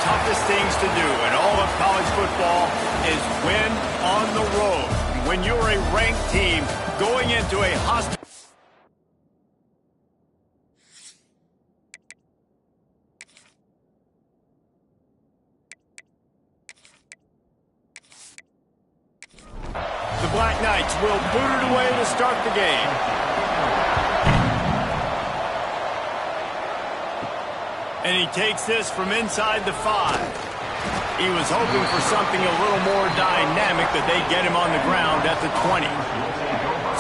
toughest things to do in all of college football is win on the road. When you're a ranked team going into a hostile... The Black Knights will boot it away to start the game. And he takes this from inside the 5. He was hoping for something a little more dynamic, but they get him on the ground at the 20.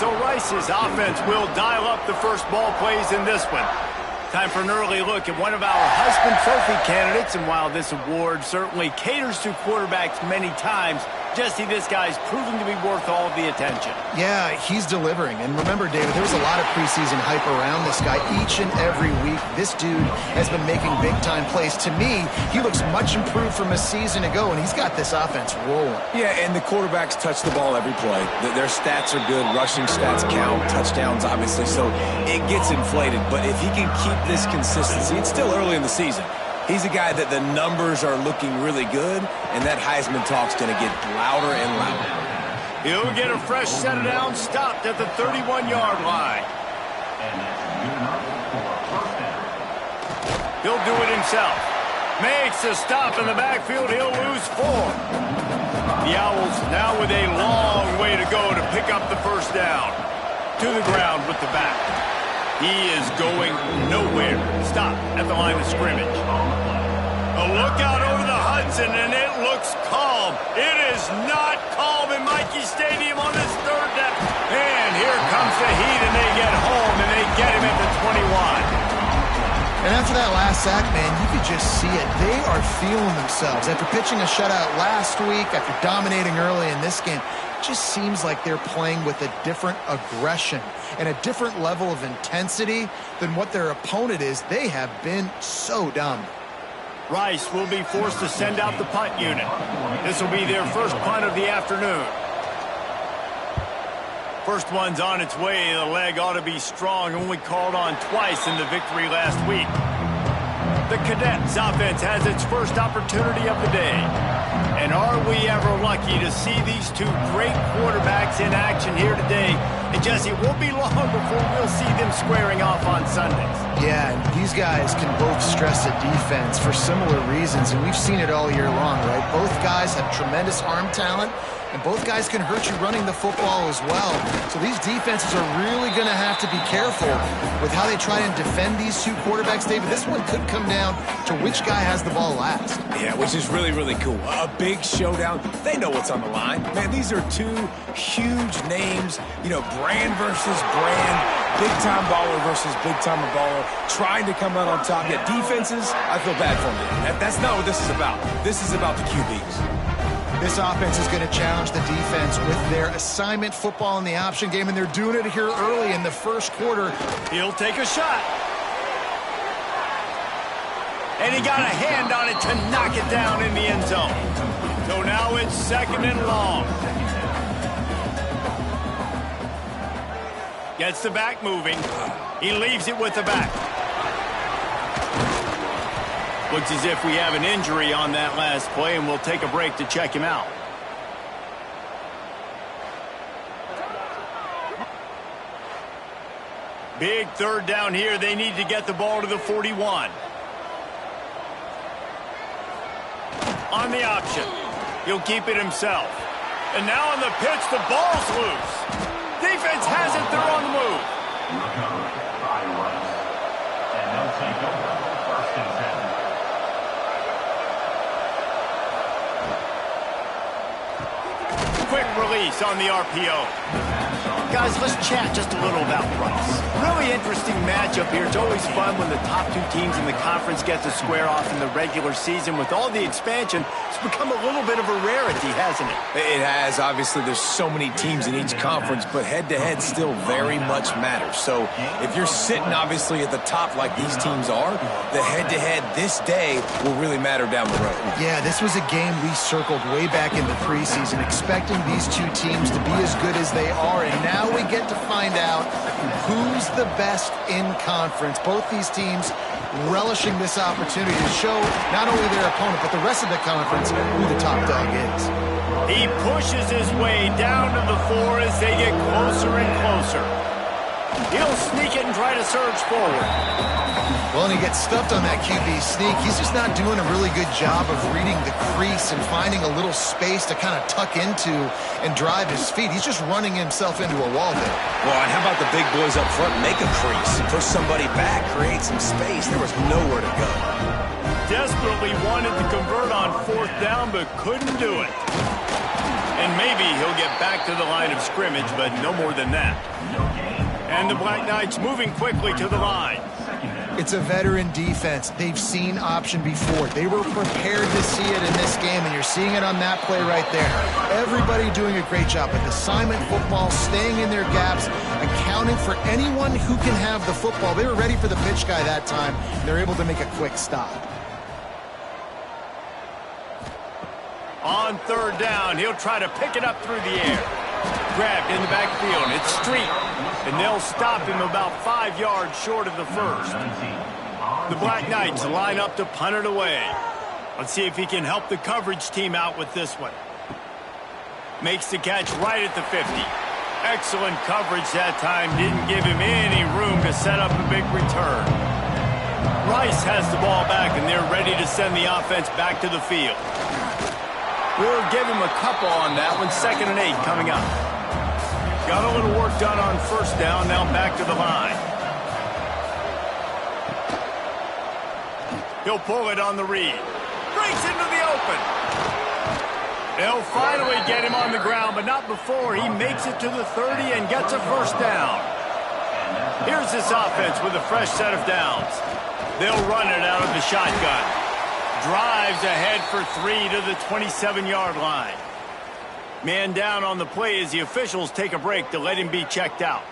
So Rice's offense will dial up the first ball plays in this one. Time for an early look at one of our Heisman Trophy candidates, and while this award certainly caters to quarterbacks many times, Jesse, this guy's proven to be worth all the attention. Yeah, he's delivering. And remember, David, there was a lot of preseason hype around this guy each and every week. This dude has been making big-time plays. To me, he looks much improved from a season ago, and he's got this offense rolling. Yeah, and the quarterbacks touch the ball every play. Their stats are good. Rushing stats count. Touchdowns, obviously. So it gets inflated. But if he can keep this consistency, it's still early in the season. He's a guy that the numbers are looking really good, and that Heisman talk's going to get louder and louder. He'll get a fresh set down, stopped at the 31-yard line. He'll do it himself. Makes a stop in the backfield. He'll lose 4. The Owls now with a long way to go to pick up the first down. To the ground with the back. He is going nowhere. Stop at the line of scrimmage. A look out over the Hudson, and it looks calm. It is not calm in Michie Stadium on this third down. And here comes the Heat, and they get home, and they get him at the 21. And after that last sack, man, you could just see it. They are feeling themselves. After pitching a shutout last week, after dominating early in this game, it just seems like they're playing with a different aggression and a different level of intensity than what their opponent is. They have been so dominant. Rice will be forced to send out the punt unit. This will be their first punt of the afternoon. First one's on its way. The leg ought to be strong. Only called on twice in the victory last week. The Cadets offense has its first opportunity of the day. And are we ever lucky to see these two great quarterbacks in action here today? And Jesse, it won't be long before we'll see them squaring off on Sundays. Yeah, and these guys can both stress a defense for similar reasons, and we've seen it all year long, right? Both guys have tremendous arm talent, and both guys can hurt you running the football as well. So these defenses are really going to have to be careful with how they try and defend these two quarterbacks, David. This one could come down to which guy has the ball last. Yeah, which is really, really cool. A big showdown. They know what's on the line. Man, these are two huge names. You know, brand versus brand. Big-time baller versus big-time baller. Trying to come out on top. Yeah, defenses, I feel bad for them. That's not what this is about. This is about the QBs. This offense is going to challenge the defense with their assignment football in the option game, and they're doing it here early in the first quarter. He'll take a shot. And he got a hand on it to knock it down in the end zone. So now it's second and long. Gets the back moving. He leaves it with the back. Looks as if we have an injury on that last play, and we'll take a break to check him out. Big third down here. They need to get the ball to the 41. On the option. He'll keep it himself. And now on the pitch, the ball's loose. Defense has it. They're on the move. And they'll take over first and 10. Quick release on the RPO. Guys, let's chat just a little about Rice. Really interesting matchup here. It's always fun when the top two teams in the conference get to square off in the regular season. With all the expansion, it's become a little bit of a rarity, hasn't it? It has. Obviously, there's so many teams in each conference, but head-to-head still very much matters. So if you're sitting, obviously, at the top like these teams are, the head-to-head this day will really matter down the road. Yeah, this was a game we circled way back in the preseason, expecting these two teams to be as good as they are, and now we get to find out who's the best in conference. Both these teams relishing this opportunity to show not only their opponent, but the rest of the conference who the top dog is. He pushes his way down to the 4 as they get closer and closer. He'll sneak it and try to surge forward. Well, and he gets stuffed on that QB sneak. He's just not doing a really good job of reading the crease and finding a little space to kind of tuck into and drive his feet. He's just running himself into a wall there. Well, and how about the big boys up front make a crease? Push somebody back, create some space. There was nowhere to go. Desperately wanted to convert on 4th down, but couldn't do it. And maybe he'll get back to the line of scrimmage, but no more than that. And the Black Knights moving quickly to the line. It's a veteran defense. They've seen option before. They were prepared to see it in this game, and you're seeing it on that play right there. Everybody doing a great job with assignment football, staying in their gaps, accounting for anyone who can have the football. They were ready for the pitch guy that time. They're able to make a quick stop. On 3rd down, he'll try to pick it up through the air. Grabbed in the backfield. It's Street. And they'll stop him about 5 yards short of the 1st. The Black Knights line up to punt it away. Let's see if he can help the coverage team out with this one. Makes the catch right at the 50. Excellent coverage that time. Didn't give him any room to set up a big return. Rice has the ball back, and they're ready to send the offense back to the field. We'll give him a couple on that one. 2nd and 8 coming up. Got a little work done on 1st down. Now back to the line. He'll pull it on the read. Breaks into the open. They'll finally get him on the ground, but not before he makes it to the 30 and gets a 1st down. Here's this offense with a fresh set of downs. They'll run it out of the shotgun. Drives ahead for 3 to the 27-yard line. Man down on the play as the officials take a break to let him be checked out.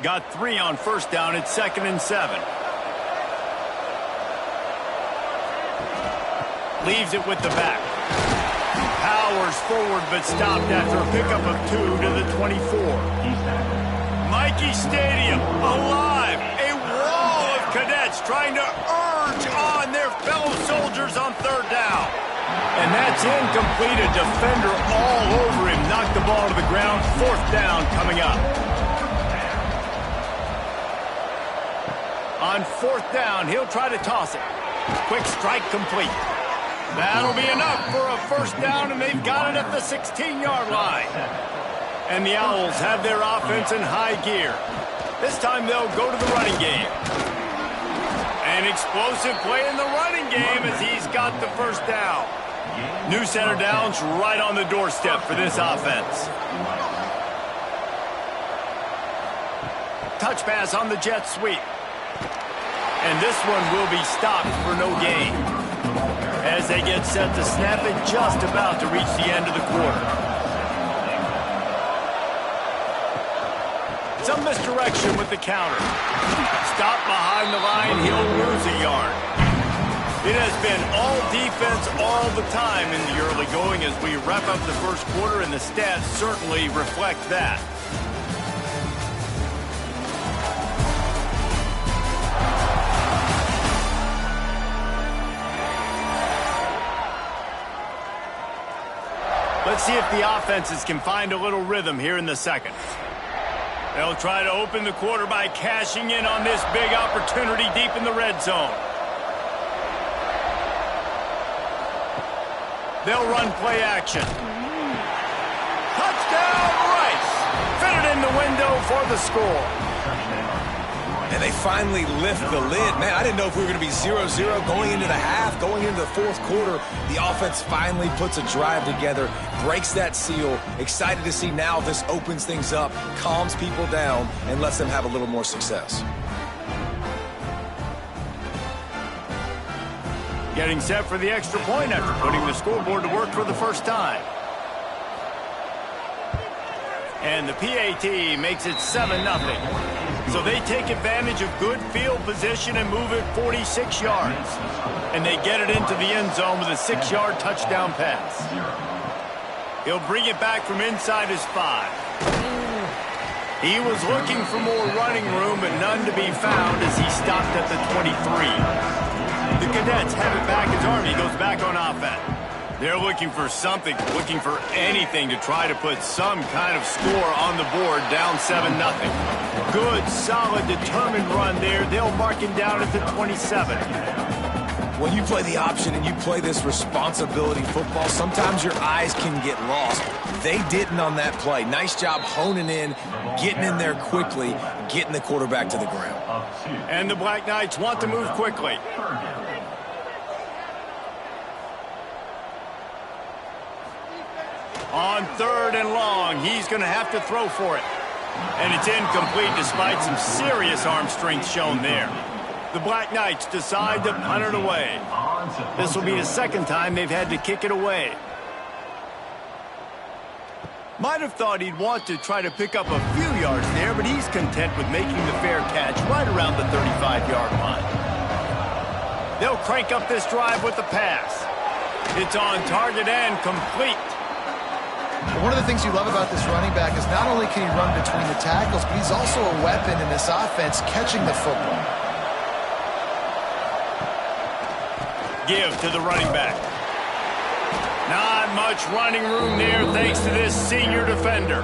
Got 3 on 1st down. It's 2nd and 7. Leaves it with the back. Powers forward but stopped after a pickup of 2 to the 24. Michie Stadium alive. A wall of cadets trying to urge on their fellow soldiers on 3rd down. And that's incomplete. A defender all over him. Knocked the ball to the ground. 4th down coming up. On 4th down, he'll try to toss it. Quick strike complete. That'll be enough for a 1st down, and they've got it at the 16-yard line. And the Owls have their offense in high gear. This time they'll go to the running game. An explosive play in the running game as he's got the 1st down. New set of downs right on the doorstep for this offense. Touch pass on the jet sweep. And this one will be stopped for no gain. As they get set to snap it, just about to reach the end of the quarter. Some misdirection with the counter. Stop behind the line, he'll lose a yard. It has been all defense all the time in the early going as we wrap up the 1st quarter, and the stats certainly reflect that. Let's see if the offenses can find a little rhythm here in the 2nd. They'll try to open the quarter by cashing in on this big opportunity deep in the red zone. They'll run play action. Touchdown, Rice! Fit it in the window for the score. And they finally lift the lid. Man, I didn't know if we were going to be 0-0 going into the half, going into the 4th quarter. The offense finally puts a drive together, breaks that seal. Excited to see now this opens things up, calms people down, and lets them have a little more success. Getting set for the extra point after putting the scoreboard to work for the 1st time. And the PAT makes it 7-0. So they take advantage of good field position and move it 46 yards. And they get it into the end zone with a 6-yard touchdown pass. He'll bring it back from inside his 5. He was looking for more running room, but none to be found as he stopped at the 23. The Cadets have it back as Army goes back on offense. They're looking for something, looking for anything to try to put some kind of score on the board, down 7-0. Good, solid, determined run there. They'll mark him down at the 27. When you play the option and you play this responsibility football, sometimes your eyes can get lost. They didn't on that play. Nice job honing in, getting in there quickly, getting the quarterback to the ground. And the Black Knights want to move quickly. On 3rd and long, he's going to have to throw for it. And it's incomplete despite some serious arm strength shown there. The Black Knights decide to punt it away. This will be the second time they've had to kick it away. Might have thought he'd want to try to pick up a few yards there, but he's content with making the fair catch right around the 35-yard line. They'll crank up this drive with the pass. It's on target and complete. One of the things you love about this running back is not only can he run between the tackles, but he's also a weapon in this offense catching the football. Give to the running back. Not much running room there thanks to this senior defender.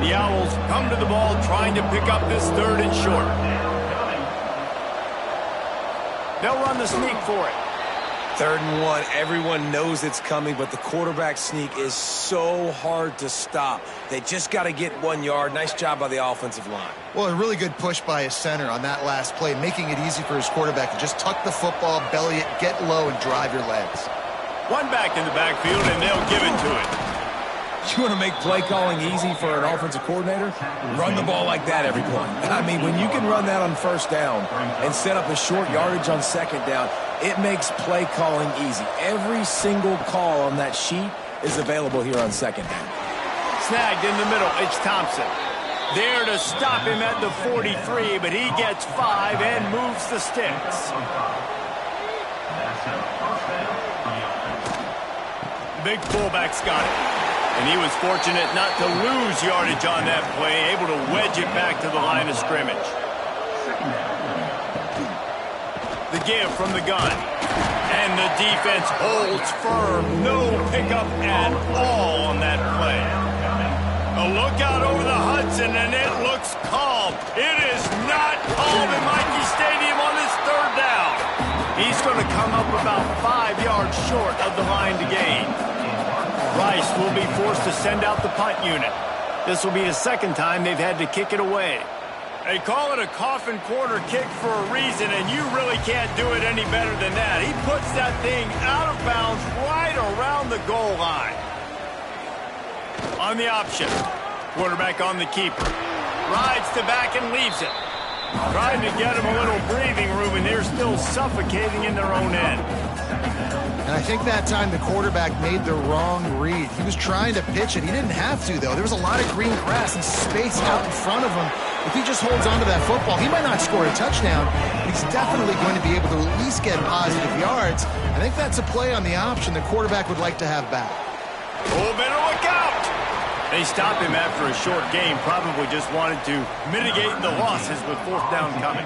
The Owls come to the ball trying to pick up this 3rd and short. They'll run the sneak for it. 3rd and 1, everyone knows it's coming, but the quarterback sneak is so hard to stop. They just got to get 1 yard. Nice job by the offensive line. Well, a really good push by his center on that last play, making it easy for his quarterback to just tuck the football, belly it, get low, and drive your legs. One back in the backfield, and they'll give it to it. You want to make play calling easy for an offensive coordinator? Run the ball like that every play. I mean, when you can run that on 1st down and set up a short yardage on 2nd down, it makes play calling easy. Every single call on that sheet is available here on 2nd down. Snagged in the middle, it's Thompson. There to stop him at the 43, but he gets 5 and moves the sticks. Big fullback's got it. And he was fortunate not to lose yardage on that play, able to wedge it back to the line of scrimmage. The give from the gun. And the defense holds firm. No pickup at all on that play. A look out over the Hudson, and it looks calm. It is not calm in Michie Stadium on this 3rd down. He's going to come up about 5 yards short of the line to gain. Rice will be forced to send out the punt unit. This will be the 2nd time they've had to kick it away. They call it a coffin corner kick for a reason, and you really can't do it any better than that. He puts that thing out of bounds right around the goal line. On the option, quarterback on the keeper. Rides the back and leaves it. Trying to get him a little breathing room, and they're still suffocating in their own end. And I think that time the quarterback made the wrong read. He was trying to pitch it. He didn't have to, though. There was a lot of green grass and space out in front of him. If he just holds onto that football, he might not score a touchdown, but he's definitely going to be able to at least get positive yards. I think that's a play on the option the quarterback would like to have back. Oh, better look out! They stopped him after a short game, probably just wanted to mitigate the losses with 4th down coming.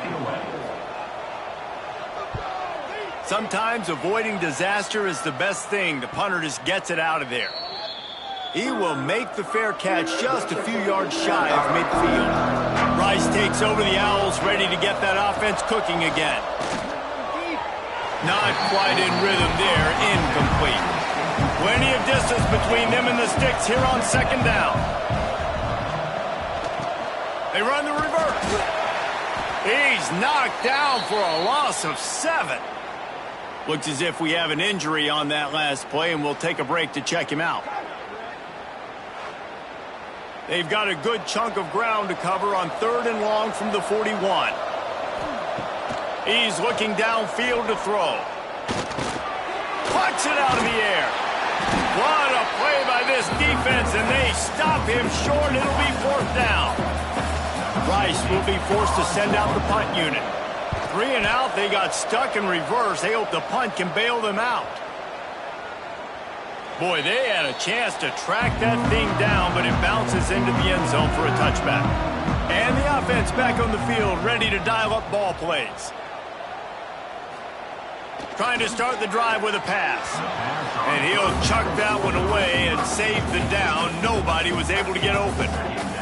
Sometimes avoiding disaster is the best thing. The punter just gets it out of there. He will make the fair catch just a few yards shy of midfield. Rice takes over the Owls, ready to get that offense cooking again. Not quite in rhythm there, incomplete. Plenty of distance between them and the sticks here on 2nd down. They run the reverse. He's knocked down for a loss of 7. Looks as if we have an injury on that last play, and we'll take a break to check him out. They've got a good chunk of ground to cover on 3rd and long from the 41. He's looking downfield to throw. Puts it out of the air. What a play by this defense, and they stop him short. It'll be 4th down. Rice will be forced to send out the punt unit. 3 and out, they got stuck in reverse. They hope the punt can bail them out. Boy, they had a chance to track that thing down, but it bounces into the end zone for a touchback. defense back on the field, ready to dial up ball plays. Trying to start the drive with a pass. And he'll chuck that one away and save the down. Nobody was able to get open.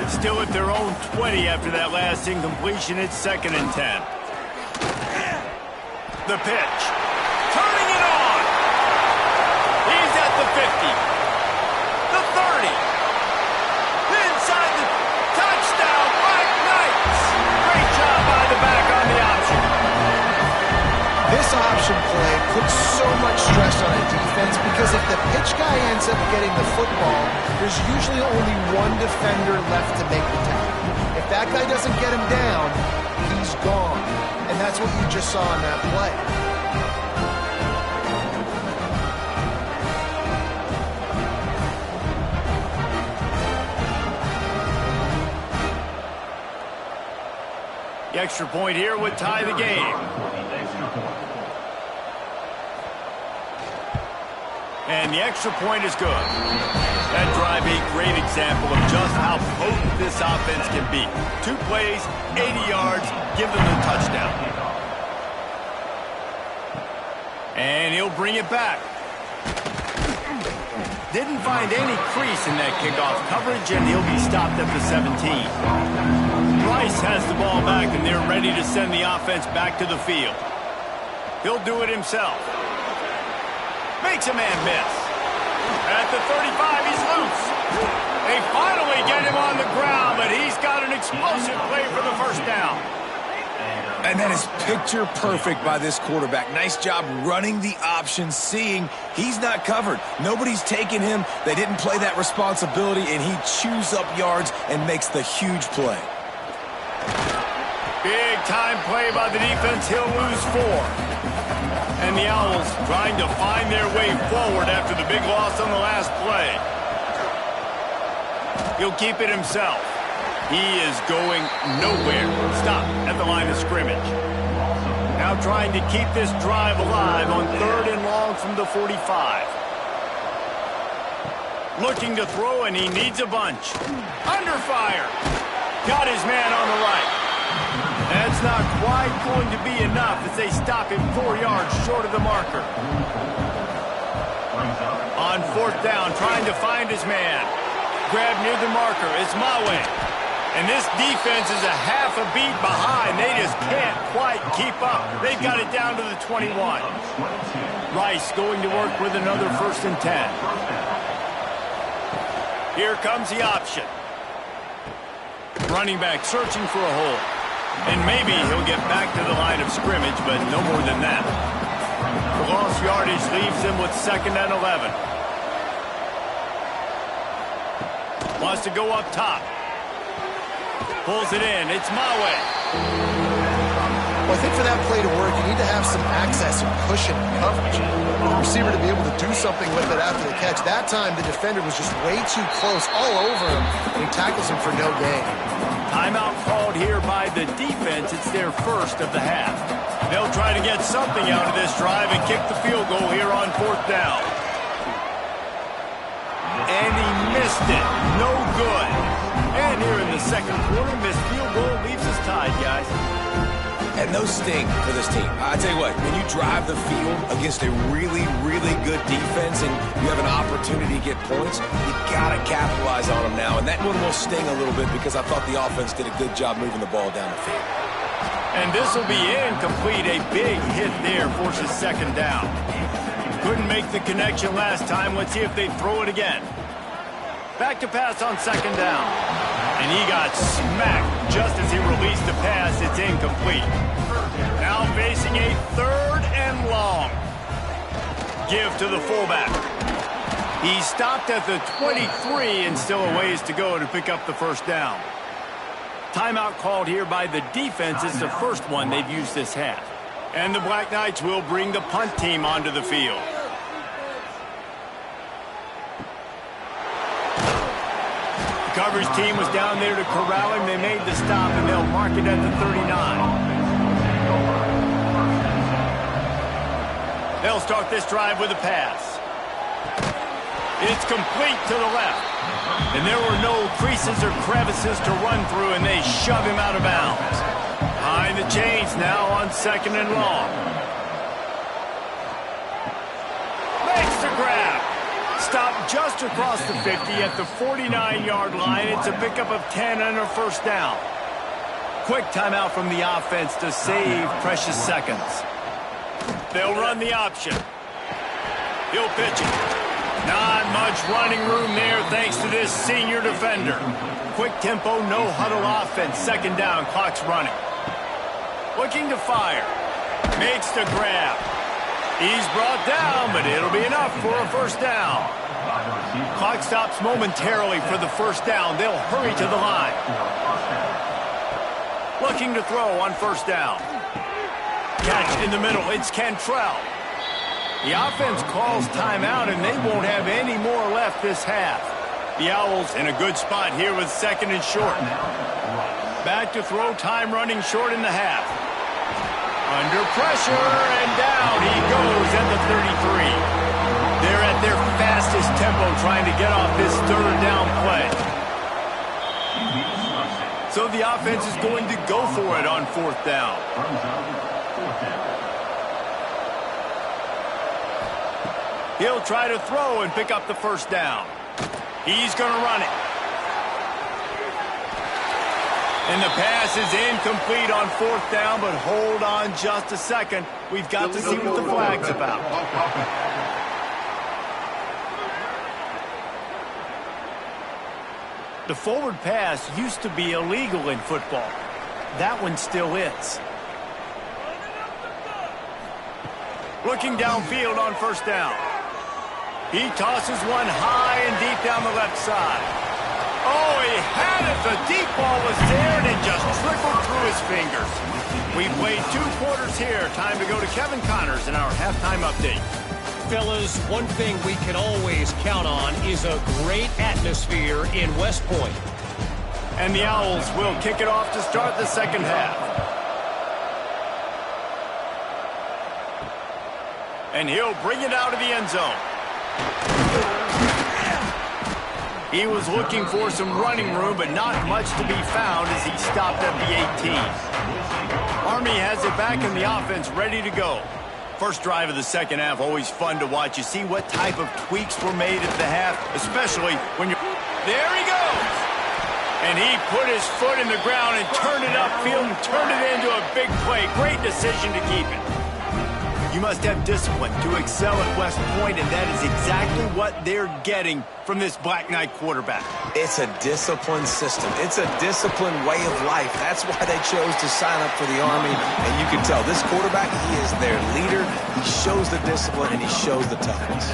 Still at their own 20 after that last incompletion. It's 2nd and 10. The pitch. Turning it on. He's at the 50. The 30. Inside the touchdown. Black Knights. Great job by the back on the option. This option play puts so much stress on a defense because if the pitch guy ends up getting the football, there's usually only one defender left to make the tackle. If that guy doesn't get him down, he's gone. And that's what you just saw in that play. The extra point here would tie the game. And the extra point is good. That drive, a great example of just how potent this offense can be. 2 plays, 80 yards, give them the touchdown. And he'll bring it back. Didn't find any crease in that kickoff coverage, and he'll be stopped at the 17. Rice has the ball back, and they're ready to send the offense back to the field. He'll do it himself. Makes a man miss. At the 35, he's loose. They finally get him on the ground, but he's got an explosive play for the first down. And that is picture perfect by this quarterback. Nice job running the option, seeing he's not covered. Nobody's taking him. They didn't play that responsibility, and he chews up yards and makes the huge play. Big time play by the defense. He'll lose 4. And the Owls trying to find their way forward after the big loss on the last play. He'll keep it himself. He is going nowhere. Stop at the line of scrimmage. Now trying to keep this drive alive on 3rd and long from the 45. Looking to throw, and he needs a bunch. Under fire. Got his man on the right. That's not quite going to be enough as they stop him 4 yards short of the marker. On 4th down, trying to find his man. Grab near the marker. It's Mawe. And this defense is a half a beat behind. They just can't quite keep up. They've got it down to the 21. Rice going to work with another 1st and 10. Here comes the option. Running back searching for a hole. And maybe he'll get back to the line of scrimmage, but no more than that. The lost yardage leaves him with 2nd and 11. Wants to go up top. Pulls it in. It's Mawe. Well, I think for that play to work, you need to have some access and cushion and coverage. For the receiver to be able to do something with it after the catch. That time, the defender was just way too close, all over him, and he tackles him for no gain. Timeout called here by the defense. It's their 1st of the half. They'll try to get something out of this drive and kick the field goal here on 4th down. And he missed it. No good. And here in the 2nd quarter, missed field goal leaves us tied, guys. And those sting for this team. I tell you what, when you drive the field against a really, really good defense and you have an opportunity to get points, you got to capitalize on them now. And that one will sting a little bit because I thought the offense did a good job moving the ball down the field. And this will be incomplete. A big hit there forces 2nd down. Couldn't make the connection last time. Let's see if they throw it again. Back to pass on 2nd down. And he got smacked just as he released the pass. It's incomplete. Now facing a 3rd and long. Give to the fullback. He stopped at the 23 and still a ways to go to pick up the 1st down. Timeout called here by the defense. It's the 1st one they've used this half. And the Black Knights will bring the punt team onto the field. The coverage team was down there to corral him. They made the stop, and they'll mark it at the 39. They'll start this drive with a pass. It's complete to the left. And there were no creases or crevices to run through, and they shove him out of bounds. chains now on 2nd and long. Makes the grab. Stopped just across the 50 at the 49-yard line. It's a pickup of 10 and a first down. Quick timeout from the offense to save precious seconds. They'll run the option. He'll pitch it. Not much running room there thanks to this senior defender. Quick tempo, no huddle offense. 2nd down, clock's running. Looking to fire. Makes the grab. He's brought down, but it'll be enough for a first down. Clock stops momentarily for the first down. They'll hurry to the line. Looking to throw on first down. Catch in the middle. It's Cantrell. The offense calls timeout, and they won't have any more left this half. The Owls in a good spot here with 2nd and short. Back to throw, time running short in the half. Under pressure, and down he goes at the 33. They're at their fastest tempo trying to get off this 3rd down play. So the offense is going to go for it on 4th down. He'll try to throw and pick up the first down. He's going to run it. And the pass is incomplete on 4th down, but hold on just a second. We've got to see what the flag's about. The forward pass used to be illegal in football. That one still is. Looking downfield on first down. He tosses one high and deep down the left side. Oh, he had it. The deep ball was there, and it just trickled through his fingers. We played 2 quarters here. Time to go to Kevin Connors in our halftime update. Fellas, one thing we can always count on is a great atmosphere in West Point. And the Owls will kick it off to start the 2nd half. And he'll bring it out of the end zone. He was looking for some running room, but not much to be found as he stopped at the 18. Army has it back in the offense, ready to go. First drive of the 2nd half, always fun to watch. You see what type of tweaks were made at the half, especially when you're... There he goes! And he put his foot in the ground and turned it upfield and turned it into a big play. Great decision to keep it. You must have discipline to excel at West Point, and that is exactly what they're getting from this Black Knight quarterback. It's a disciplined system. It's a disciplined way of life. That's why they chose to sign up for the Army. And you can tell this quarterback, he is their leader. He shows the discipline, and he shows the toughness.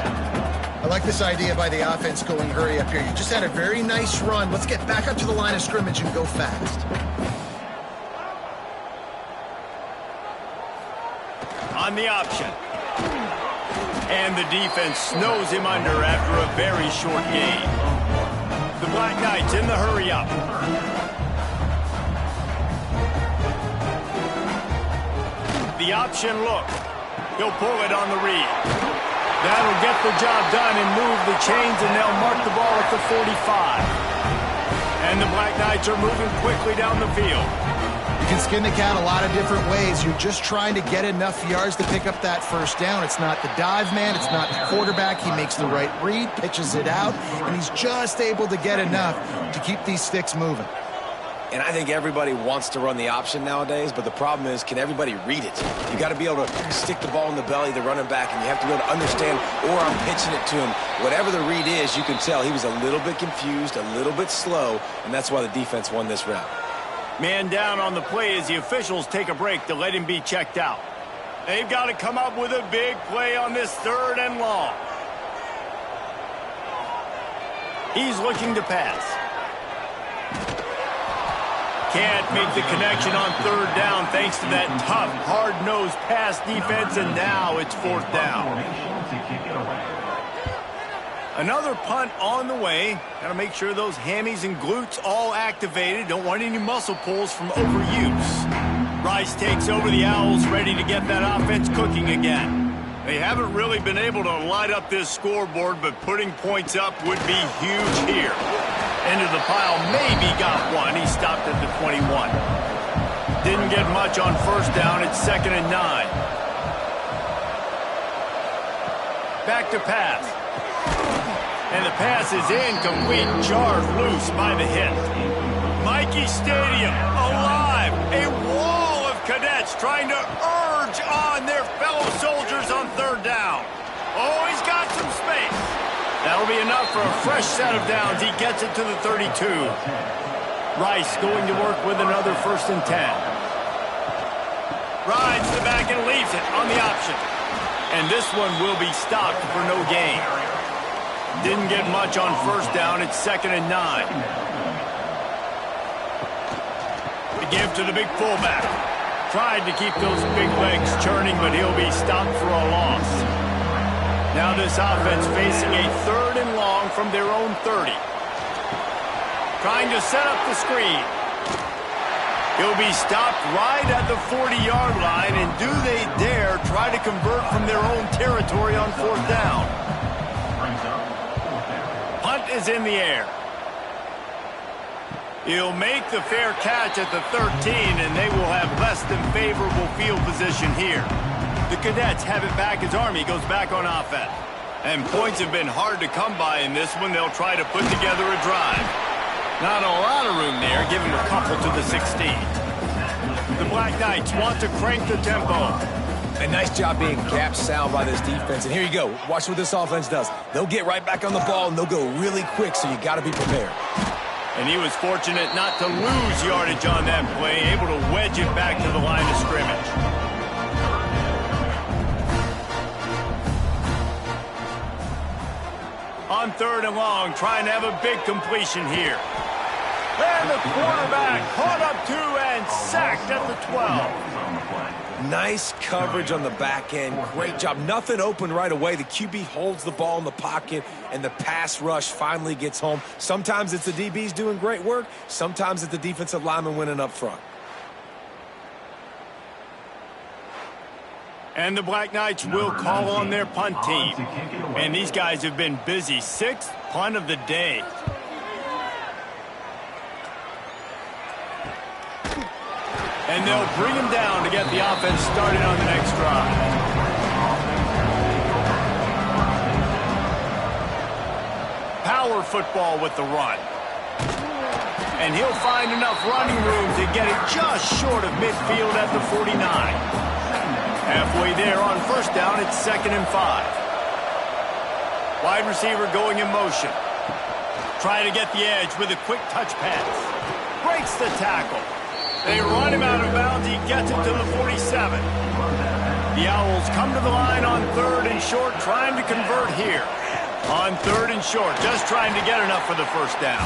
I like this idea by the offense going hurry up here. You just had a very nice run. Let's get back up to the line of scrimmage and go fast. On the option. And the defense snows him under after a very short gain. The Black Knights in the hurry up. The option look. He'll pull it on the read. That'll get the job done and move the chains, and they'll mark the ball at the 45. And the Black Knights are moving quickly down the field. You can skin the cat a lot of different ways. You're just trying to get enough yards to pick up that first down. It's not the dive man. It's not the quarterback. He makes the right read, pitches it out, and he's just able to get enough to keep these sticks moving. And I think everybody wants to run the option nowadays, but the problem is, can everybody read it? You got to be able to stick the ball in the belly of the running back, and you have to be able to understand, or I'm pitching it to him. Whatever the read is, you can tell he was a little bit confused, a little bit slow, and that's why the defense won this round. Man down on the play as the officials take a break to let him be checked out. They've got to come up with a big play on this 3rd and long. He's looking to pass. Can't make the connection on 3rd down thanks to that tough, hard-nosed pass defense, and now it's 4th down. Another punt on the way. Got to make sure those hammies and glutes all activated. Don't want any muscle pulls from overuse. Rice takes over. The Owls ready to get that offense cooking again. They haven't really been able to light up this scoreboard, but putting points up would be huge here. Into the pile, maybe got one. He stopped at the 21. Didn't get much on first down. It's 2nd and 9. Back to pass. And the pass is incomplete. Jarred loose by the hit. Michie Stadium alive. A wall of cadets trying to urge on their fellow soldiers on 3rd down. Oh, he's got some space. That'll be enough for a fresh set of downs. He gets it to the 32. Rice going to work with another 1st and 10. Rides the back and leaves it on the option. And this one will be stopped for no gain. Didn't get much on first down. It's 2nd and 9. The give to the big fullback. Tried to keep those big legs churning, but he'll be stopped for a loss. Now this offense facing a 3rd and long from their own 30. Trying to set up the screen. He'll be stopped right at the 40-yard line, and do they dare try to convert from their own territory on 4th down? Punt is in the air. He'll make the fair catch at the 13, and they will have less than favorable field position here. The Cadets have it back as Army goes back on offense. And points have been hard to come by in this one. They'll try to put together a drive. Not a lot of room there. Give him a couple to the 16. The Black Knights want to crank the tempo. A nice job being gap sound by this defense. And here you go. Watch what this offense does. They'll get right back on the ball, and they'll go really quick, so you got to be prepared. And he was fortunate not to lose yardage on that play, able to wedge it back to the line of scrimmage. On 3rd and long, trying to have a big completion here. And the quarterback caught up 2 and sacked at the 12. Nice coverage on the back end. Great job. Nothing open right away. The QB holds the ball in the pocket, and the pass rush finally gets home. Sometimes it's the DBs doing great work. Sometimes it's the defensive lineman winning up front. And the Black Knights will call on their punt team. And these guys have been busy. 6th punt of the day. And they'll bring him down to get the offense started on the next drive. Power football with the run. And he'll find enough running room to get it just short of midfield at the 49. Halfway there on first down, it's 2nd and 5. Wide receiver going in motion. Trying to get the edge with a quick touch pass. Breaks the tackle. They run him out of bounds. He gets it to the 47. The Owls come to the line on 3rd and short, trying to convert here. On 3rd and short, just trying to get enough for the first down.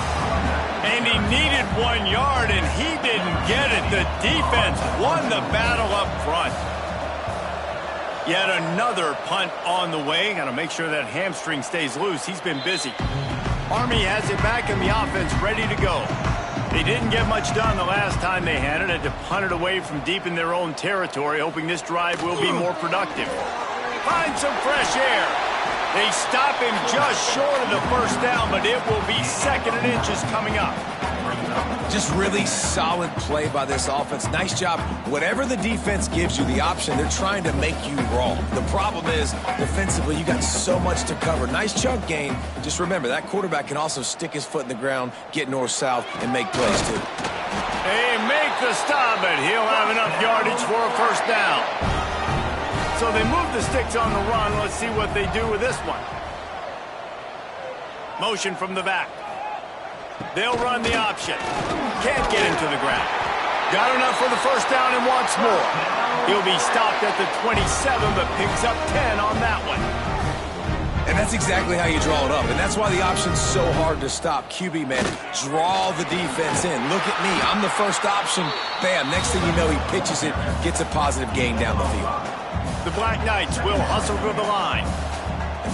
And he needed 1 yard, and he didn't get it. The defense won the battle up front. Yet another punt on the way. Got to make sure that hamstring stays loose. He's been busy. Army has it back and the offense ready to go. They didn't get much done the last time they had it. Had to punt it away from deep in their own territory, hoping this drive will be more productive. Find some fresh air. They stop him just short of the first down, but it will be 2nd and inches coming up. Just really solid play by this offense. Nice job. Whatever the defense gives you the option, they're trying to make you wrong. The problem is, defensively, you got so much to cover. Nice chunk gain. Just remember, that quarterback can also stick his foot in the ground, get north-south, and make plays too. They make the stop, but he'll have enough yardage for a first down. So they move the sticks on the run. Let's see what they do with this one. Motion from the back. They'll run the option. Can't get him to the ground. Got enough for the first down and wants more. He'll be stopped at the 27, but picks up 10 on that one. And that's exactly how you draw it up. And that's why the option's so hard to stop. QB, man, draw the defense in. Look at me. I'm the first option. Bam. Next thing you know, he pitches it, gets a positive gain down the field. The Black Knights will hustle to the line.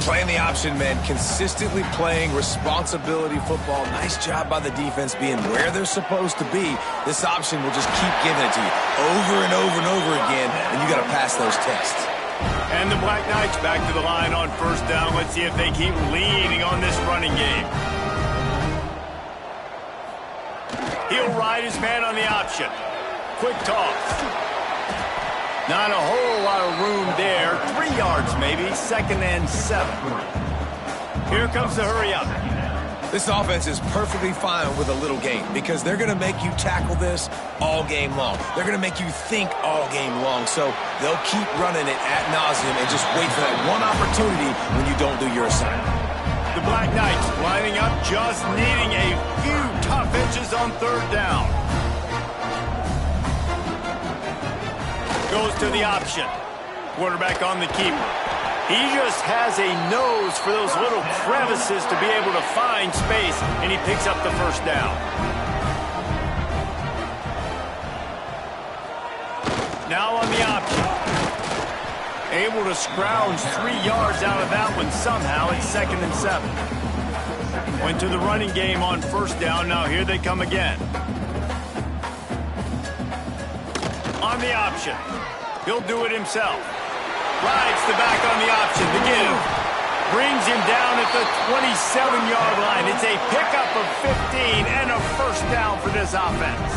Playing the option, man, consistently playing responsibility football. Nice job by the defense being where they're supposed to be. This option will just keep giving it to you over and over and over again, and you got to pass those tests. And the Black Knights back to the line on first down. Let's see if they keep leaning on this running game. He'll ride his man on the option. quick toss. Not a whole lot of room there. 3 yards maybe, 2nd and 7. Here comes the hurry up. This offense is perfectly fine with a little game because they're going to make you tackle this all game long. They're going to make you think all game long. So they'll keep running it ad nauseum and just wait for that one opportunity when you don't do your assignment. The Black Knights lining up, just needing a few tough inches on 3rd down. Goes to the option. Quarterback on the keeper. He just has a nose for those little crevices to be able to find space, and he picks up the 1st down. Now on the option. Able to scrounge 3 yards out of that one somehow. It's 2nd and 7. Went to the running game on 1st down. Now here they come again. On the option. He'll do it himself. Rides the back on the option to give. Brings him down at the 27-yard line. It's a pickup of 15 and a 1st down for this offense.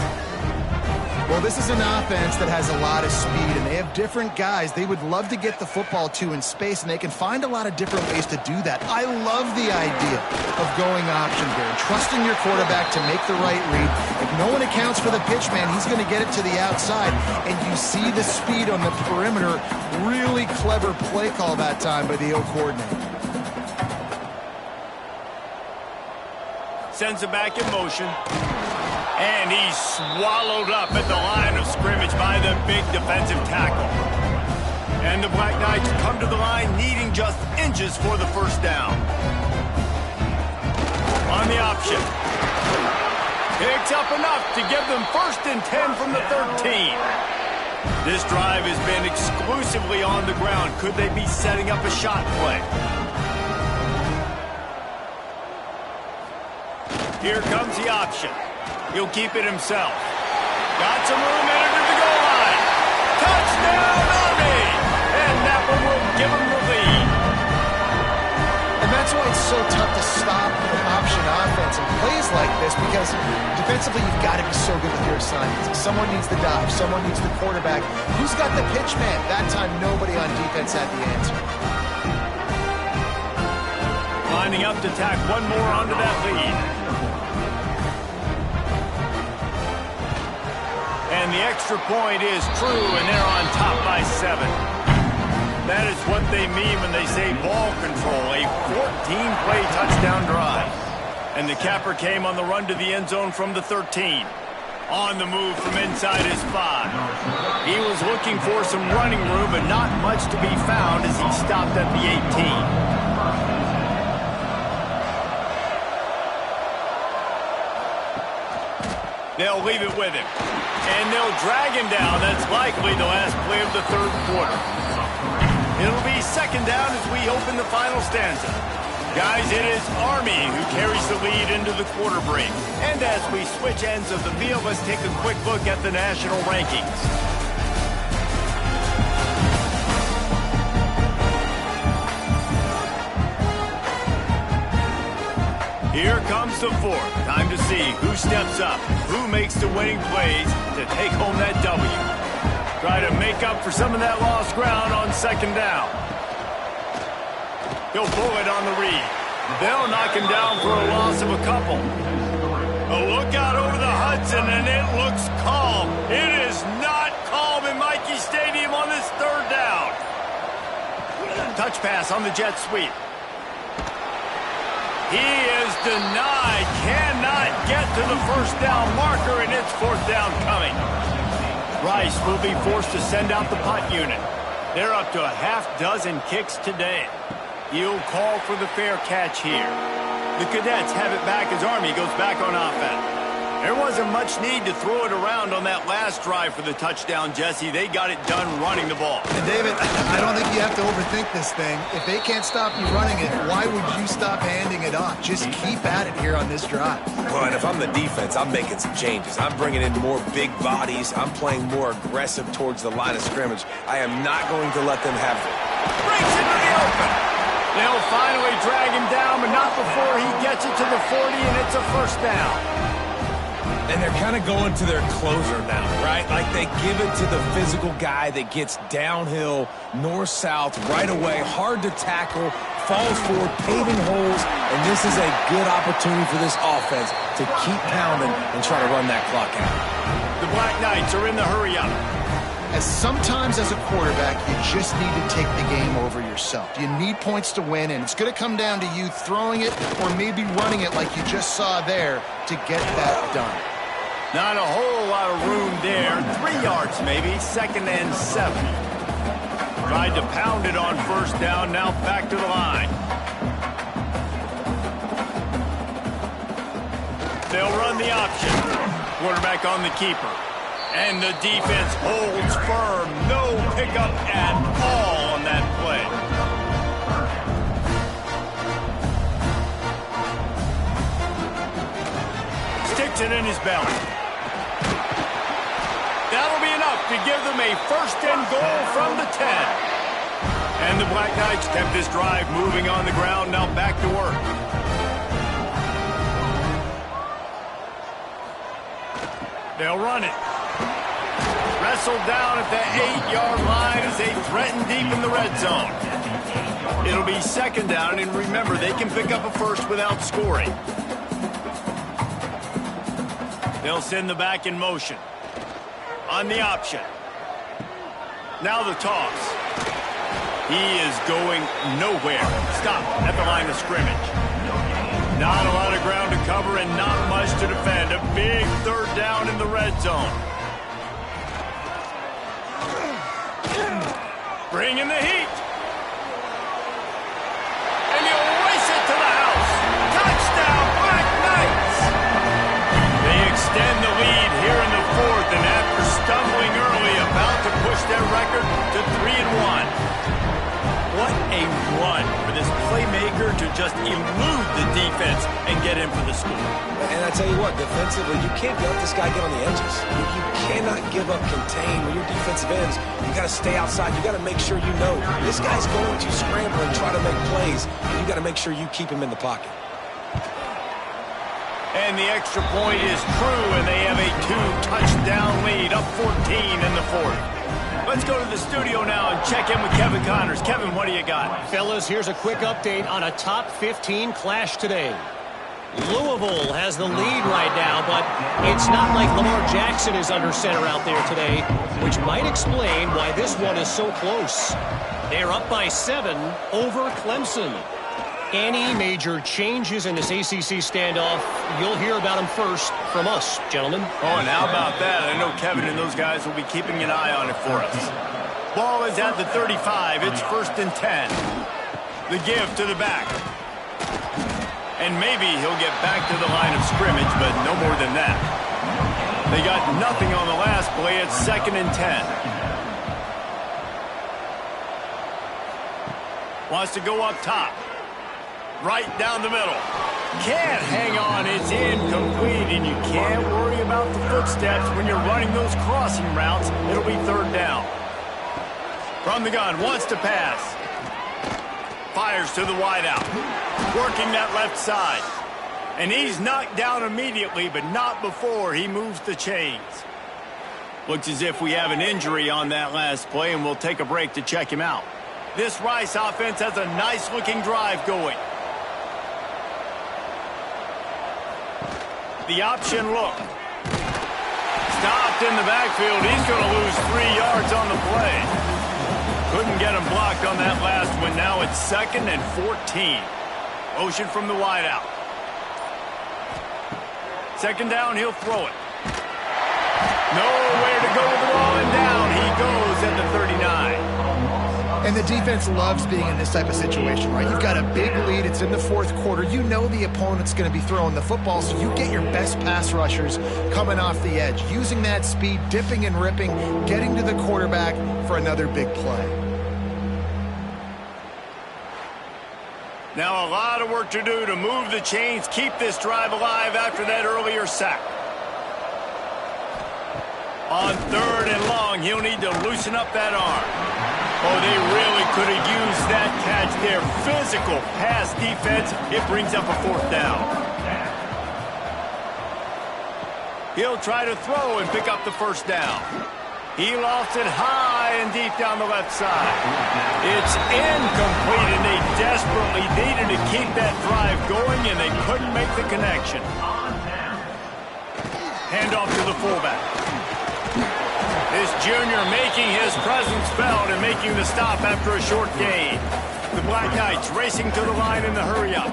Well, this is an offense that has a lot of speed, and they have different guys they would love to get the football to in space, and they can find a lot of different ways to do that. I love the idea of going option here and trusting your quarterback to make the right read. If no one accounts for the pitch, man, he's going to get it to the outside, and you see the speed on the perimeter. Really clever play call that time by the O coordinator. Sends it back in motion. And he's swallowed up at the line of scrimmage by the big defensive tackle. And the Black Knights come to the line needing just inches for the 1st down. On the option. Picks up enough to give them 1st and 10 from the 13. This drive has been exclusively on the ground. Could they be setting up a shot play? Here comes the option. He'll keep it himself. Got some room entered the goal line. Touchdown, Army! And that one will give him the lead. And that's why it's so tough to stop an option offense and plays like this, because defensively you've got to be so good with your assignments. Someone needs the dive. Someone needs the quarterback. Who's got the pitch man? That time nobody on defense had the answer. Lining up to tack one more onto that lead. And the extra point is true, and they're on top by 7. That is what they mean when they say ball control, a 14-play touchdown drive. And the capper came on the run to the end zone from the 13. On the move from inside his 5. He was looking for some running room, but not much to be found as he stopped at the 18. They'll leave it with him. And they'll drag him down. That's likely the last play of the 3rd quarter. It'll be 2nd down as we open the final stanza. Guys, it is Army who carries the lead into the quarter break. And as we switch ends of the field, let's take a quick look at the national rankings. Here comes the 4th. Time to see who steps up, who makes the winning plays to take home that W. Try to make up for some of that lost ground on 2nd down. He'll pull it on the read. They'll knock him down for a loss of a couple. A look out over the Hudson, and it looks calm. It is not calm in Michie Stadium on this 3rd down. Touch pass on the jet sweep. He is denied, cannot get to the 1st down marker, and it's 4th down coming. Rice will be forced to send out the punt unit. They're up to a half-dozen kicks today. He'll call for the fair catch here. The Cadets have it back as Army goes back on offense. There wasn't much need to throw it around on that last drive for the touchdown, Jesse. They got it done running the ball. And David, I don't think you have to overthink this thing. If they can't stop you running it, why would you stop handing it off? Just keep at it here on this drive. Well, and if I'm the defense, I'm making some changes. I'm bringing in more big bodies. I'm playing more aggressive towards the line of scrimmage. I am not going to let them have it. Breaks into the open. They'll finally drag him down, but not before he gets it to the 40, and it's a 1st down. And they're kind of going to their closer now, right? Like they give it to the physical guy that gets downhill, north-south, right away, hard to tackle, falls forward, paving holes, and this is a good opportunity for this offense to keep pounding and try to run that clock out. The Black Knights are in the hurry-up. As sometimes as a quarterback, you just need to take the game over yourself. You need points to win, and it's going to come down to you throwing it or maybe running it like you just saw there to get that done. Not a whole lot of room there. 3 yards maybe, 2nd and 7. Tried to pound it on first down, now back to the line. They'll run the option. Quarterback on the keeper. And the defense holds firm. No pickup at all on that play. Sticks it in his belly. That'll be enough to give them a 1st and goal from the 10. And the Black Knights kept this drive moving on the ground, now back to work. They'll run it. Wrestled down at the 8-yard line as they threaten deep in the red zone. It'll be 2nd down, and remember, they can pick up a first without scoring. They'll send the back in motion. On the option. Now the toss. He is going nowhere. Stop at the line of scrimmage. Not a lot of ground to cover and not much to defend. A big 3rd down in the red zone. Bring in the heat. And he'll race it to the house. Touchdown, Black Knights. They extend the lead here in the 4th, and after stumbling early, about to push their record to 3-1. What a run for this playmaker to just elude the defense and get in for the score. And I tell you what, defensively, you can't let this guy get on the edges. You cannot give up contain. When you're defensive ends, you got to stay outside. You got to make sure you know this guy's going to scramble and try to make plays. And you got to make sure you keep him in the pocket. And the extra point is true, and they have a 2-touchdown lead, up 14 in the 4th. Let's go to the studio now and check in with Kevin Connors. Kevin, what do you got? Fellas, here's a quick update on a top 15 clash today. Louisville has the lead right now, but it's not like Lamar Jackson is under center out there today, which might explain why this one is so close. They're up by 7 over Clemson. Any major changes in this ACC standoff, you'll hear about them first from us, gentlemen. Oh, and how about that? I know Kevin and those guys will be keeping an eye on it for us. Ball is at the 35. It's 1st and 10. The give to the back. And maybe he'll get back to the line of scrimmage, but no more than that. They got nothing on the last play. It's 2nd and 10. Wants to go up top. Right down the middle. Can't hang on. It's incomplete, and you can't worry about the footsteps when you're running those crossing routes. It'll be 3rd down. From the gun, wants to pass. Fires to the wideout. Working that left side. And he's knocked down immediately, but not before he moves the chains. Looks as if we have an injury on that last play, and we'll take a break to check him out. This Rice offense has a nice-looking drive going. The option look. Stopped in the backfield. He's going to lose 3 yards on the play. Couldn't get him blocked on that last one. Now it's 2nd and 14. Motion from the wideout. 2nd down, he'll throw it. Nowhere to go with the ball, and down he goes at the 39. And the defense loves being in this type of situation, right? You've got a big lead. It's in the 4th quarter. You know the opponent's going to be throwing the football, so you get your best pass rushers coming off the edge, using that speed, dipping and ripping, getting to the quarterback for another big play. Now a lot of work to do to move the chains, keep this drive alive after that earlier sack. On 3rd and long, he'll need to loosen up that arm. Oh, they really could have used that catch there. Physical pass defense. It brings up a 4th down. He'll try to throw and pick up the first down. He lofts it high and deep down the left side. It's incomplete, and they desperately needed to keep that drive going, and they couldn't make the connection. Handoff to the fullback. This junior making his presence felt and making the stop after a short gain. The Black Knights racing to the line in the hurry-up.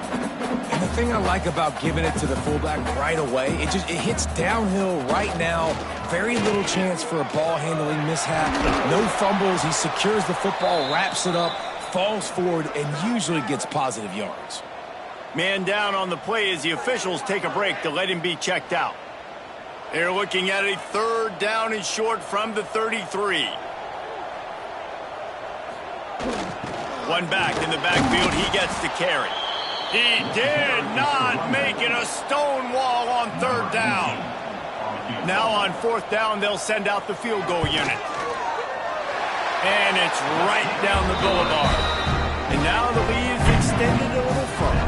And the thing I like about giving it to the fullback right away, it hits downhill right now. Very little chance for a ball handling mishap. No fumbles. He secures the football, wraps it up, falls forward, and usually gets positive yards. Man down on the play as the officials take a break to let him be checked out. They're looking at a third down and short from the 33. One back in the backfield. He gets to carry. He did not make it a stone wall on third down. Now on fourth down, they'll send out the field goal unit. And it's right down the boulevard. And now the lead is extended a little further.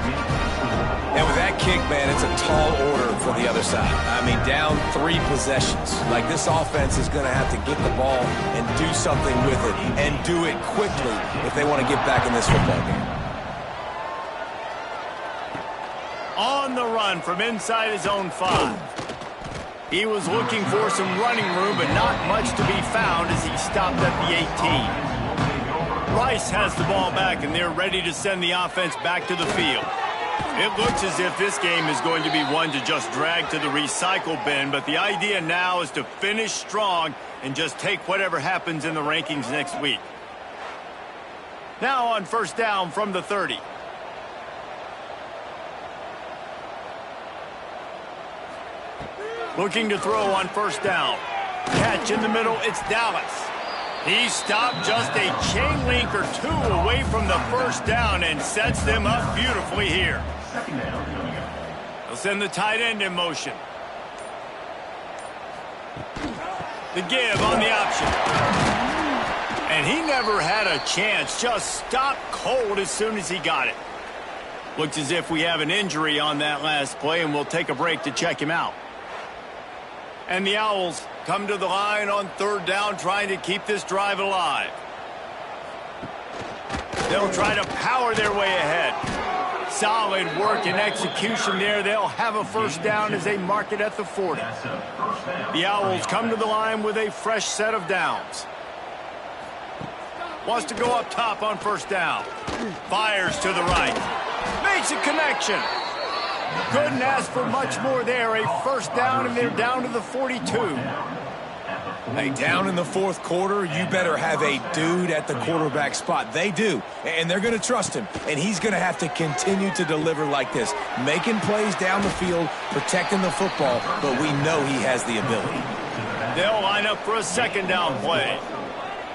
And with that kick, man, it's a tall order for the other side. I mean, down 3 possessions. Like, this offense is going to have to get the ball and do something with it, and do it quickly if they want to get back in this football game. On the run from inside his own 5. He was looking for some running room, but not much to be found as he stopped at the 18. Rice has the ball back, and they're ready to send the offense back to the field. It looks as if this game is going to be one to just drag to the recycle bin, but the idea now is to finish strong and just take whatever happens in the rankings next week. Now on first down from the 30. Looking to throw on first down. Catch in the middle, it's Dallas. He stopped just a chain link or 2 away from the first down and sets them up beautifully here. They'll send the tight end in motion. The give on the option. And he never had a chance, just stopped cold as soon as he got it. Looks as if we have an injury on that last play, and we'll take a break to check him out. And the Owls come to the line on third down, trying to keep this drive alive. They'll try to power their way ahead. Solid work and execution there. They'll have a first down as they mark it at the 40. The Owls come to the line with a fresh set of downs. Wants to go up top on first down. Fires to the right. Makes a connection. Couldn't ask for much more there. A first down, and they're down to the 42. Hey, down in the fourth quarter, you better have a dude at the quarterback spot. They do, and they're going to trust him. And he's going to have to continue to deliver like this, making plays down the field, protecting the football, but we know he has the ability. They'll line up for a second down play.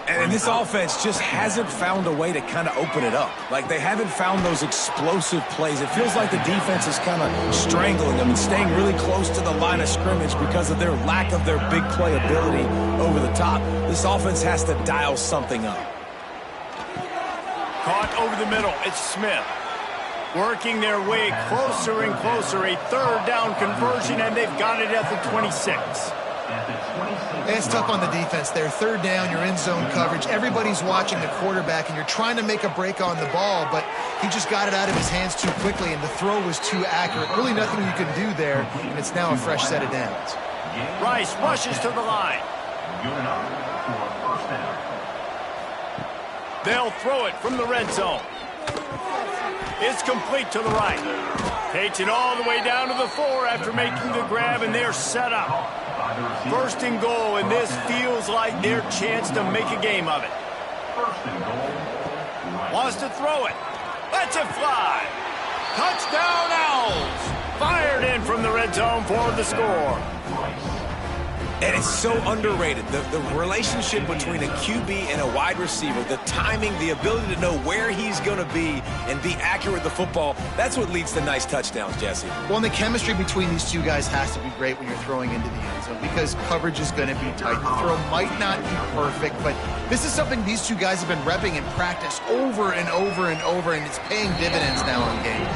And this offense just hasn't found a way to kind of open it up. Like, they haven't found those explosive plays. It feels like the defense is kind of strangling them and staying really close to the line of scrimmage because of their lack of their big play ability over the top. This offense has to dial something up. Caught over the middle. It's Smith. Working their way closer and closer. A third down conversion, and they've got it at the 26. It's tough on the defense there. Third down, you're in zone coverage. Everybody's watching the quarterback, and you're trying to make a break on the ball, but he just got it out of his hands too quickly, and the throw was too accurate. Really nothing you can do there, and it's now a fresh set of downs. Rice rushes to the line. They'll throw it from the red zone. It's complete to the right. Takes it all the way down to the 4 after making the grab, and they're set up. First and goal, and this feels like their chance to make a game of it. Wants to throw it. Lets it fly. Touchdown Owls. Fired in from the red zone for the score. And it's so underrated. The relationship between a QB and a wide receiver, the timing, the ability to know where he's going to be and be accurate with the football, that's what leads to nice touchdowns, Jesse. Well, and the chemistry between these two guys has to be great when you're throwing into the end zone because coverage is going to be tight. The throw might not be perfect, but this is something these two guys have been repping in practice over and over and over, and it's paying dividends now in game.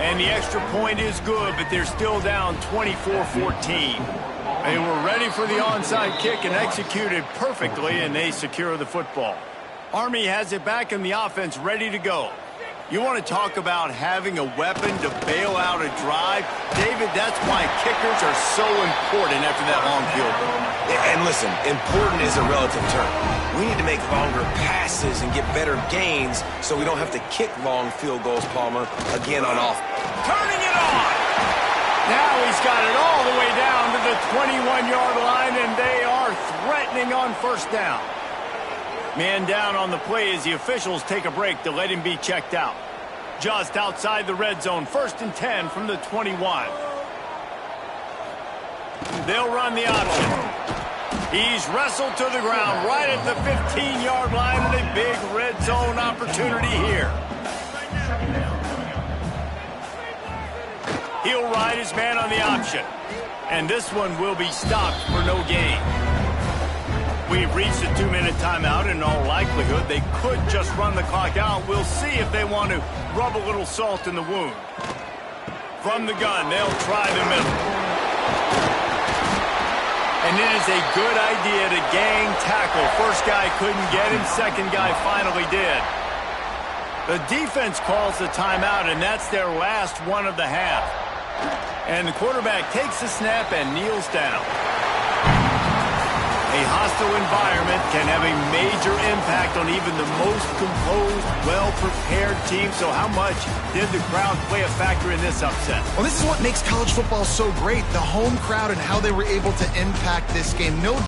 And the extra point is good, but they're still down 24-14. They were ready for the onside kick and executed perfectly, and they secure the football. Army has it back in the offense, ready to go. You want to talk about having a weapon to bail out a drive? David, that's why kickers are so important after that long field goal. And listen, important is a relative term. We need to make longer passes and get better gains so we don't have to kick long field goals, Palmer, again on offense. Turning it on! Now he's got it all the way down to the 21-yard line, and they are threatening on first down. Man down on the play as the officials take a break to let him be checked out. Just outside the red zone, 1st and 10 from the 21. They'll run the option. He's wrestled to the ground right at the 15-yard line, and a big red zone opportunity here. He'll ride his man on the option. And this one will be stopped for no gain. We've reached a 2-minute timeout. In all likelihood, they could just run the clock out. We'll see if they want to rub a little salt in the wound. From the gun, they'll try the middle. And it is a good idea to gang tackle. First guy couldn't get him. Second guy finally did. The defense calls the timeout, and that's their last one of the half. And the quarterback takes the snap and kneels down. A hostile environment can have a major impact on even the most composed, well-prepared team. So how much did the crowd play a factor in this upset? Well, this is what makes college football so great, the home crowd and how they were able to impact this game. No